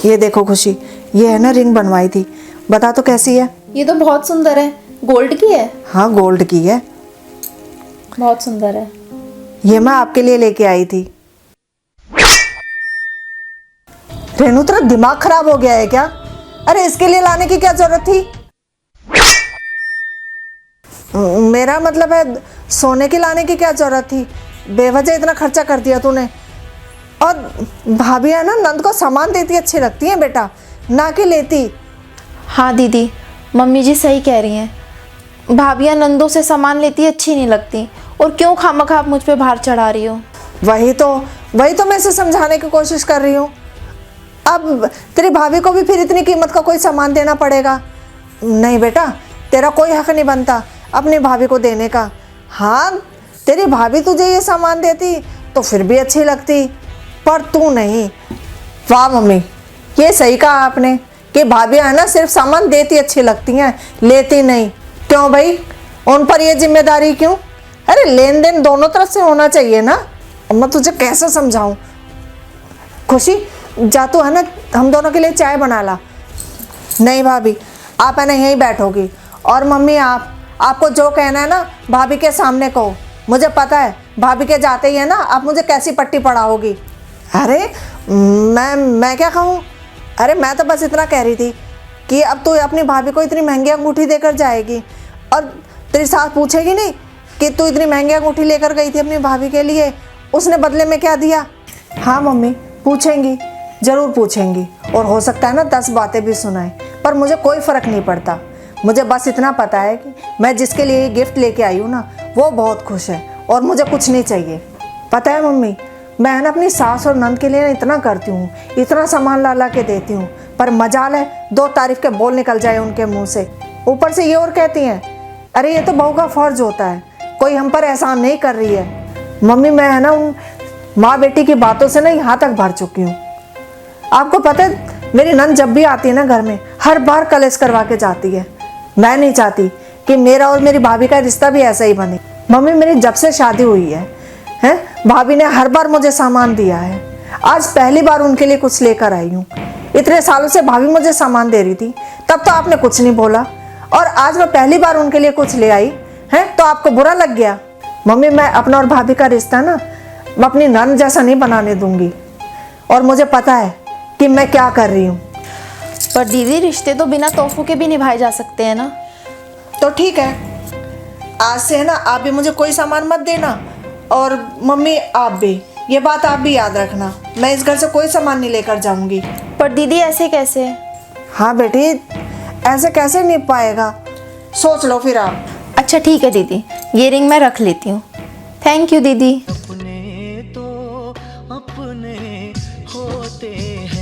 ये देखो खुशी, ये है ना रिंग बनवाई थी, बता तो कैसी है? ये तो बहुत सुंदर है। गोल्ड की है? हाँ गोल्ड की है। बहुत सुंदर है। ये मैं आपके लिए लेके आई थी। रेनू तेरा दिमाग खराब हो गया है क्या? अरे इसके लिए लाने की क्या जरूरत थी? मेरा मतलब है सोने की लाने की क्या जरूरत थी? बेवजह इतना खर्चा कर दिया तूने। और भाभी है ना, नंद को सामान देती अच्छी लगती है बेटा, ना कि लेती। हाँ दीदी, मम्मी जी सही कह रही हैं। भाभियाँ नंदों से सामान लेती अच्छी नहीं लगती, और क्यों खामखा आप मुझ पे भार चढ़ा रही हो? वही तो मैं इसे समझाने की कोशिश कर रही हूँ। अब तेरी भाभी को भी फिर इतनी कीमत का कोई सामान देना पड़ेगा? नहीं बेटा, तेरा कोई हक नहीं बनता अपनी भाभी को देने का। हाँ तेरी भाभी तुझे ये सामान देती तो फिर भी अच्छी लगती, पर तू नहीं। वाह मम्मी, ये सही कहा आपने कि भाभियाँ है ना सिर्फ सामान देती अच्छी लगती हैं, लेती नहीं। क्यों भाई, उन पर ये जिम्मेदारी क्यों? अरे लेन देन दोनों तरफ से होना चाहिए ना। अब मैं तुझे कैसे समझाऊं? खुशी जा तू है ना हम दोनों के लिए चाय बना ला। नहीं भाभी, आप है ना यहीं बैठोगी, और मम्मी आपको जो कहना है ना भाभी के सामने कहो। मुझे पता है भाभी के जाते ही है ना आप मुझे कैसी पट्टी पढ़ाओगी। अरे मैं क्या कहूँ? अरे मैं तो बस इतना कह रही थी कि अब तू अपनी भाभी को इतनी महंगी अंगूठी देकर जाएगी, और तेरी सास पूछेगी नहीं कि तू इतनी महंगी अंगूठी लेकर गई थी अपनी भाभी के लिए, उसने बदले में क्या दिया? हाँ मम्मी पूछेंगी, ज़रूर पूछेंगी, और हो सकता है ना 10 बातें भी सुनाएं, पर मुझे कोई फ़र्क नहीं पड़ता। मुझे बस इतना पता है कि मैं जिसके लिए ये गिफ्ट लेके आई हूँ ना वो बहुत खुश है, और मुझे कुछ नहीं चाहिए। पता है मम्मी, मैं ना अपनी सास और नंद के लिए इतना करती हूँ, इतना सामान ला के देती हूँ, पर मजाल है 2 तारीफ के बोल निकल जाए उनके मुँह से। ऊपर से ये और कहती हैं, अरे ये तो बहू का फ़र्ज होता है, कोई हम पर एहसान नहीं कर रही है। मम्मी मैं है ना उन माँ बेटी की बातों से ना यहाँ तक भर चुकी हूँ। आपको पता है मेरी नंद जब भी आती है ना घर में, हर बार कलेश करवा के जाती है। मैं नहीं चाहती कि मेरा और मेरी भाभी का रिश्ता भी ऐसा ही बने। मम्मी मेरी जब से शादी हुई है भाभी ने हर बार मुझे सामान दिया है। आज पहली बार उनके लिए कुछ लेकर आई हूँ। इतने सालों से भाभी मुझे सामान दे रही थी, तब तो आपने कुछ नहीं बोला, और आज मैं पहली बार उनके लिए कुछ ले आई तो आपको बुरा लग गया। मम्मी मैं अपना और भाभी का रिश्ता ना अपनी नंद जैसा नहीं बनाने दूंगी, और मुझे पता है कि मैं क्या कर रही हूँ। पर दीदी रिश्ते तो बिना तोहफों के भी निभाए जा सकते हैं ना। तो ठीक है, आज से है ना आप भी मुझे कोई सामान मत देना, और मम्मी आप भी, ये बात आप भी याद रखना, मैं इस घर से कोई सामान नहीं लेकर जाऊंगी। पर दीदी ऐसे कैसे? हाँ बेटी, ऐसे कैसे नहीं पाएगा, सोच लो फिर आप। अच्छा ठीक है दीदी, ये रिंग मैं रख लेती हूँ। थैंक यू दीदी। अपने तो अपने होते हैं।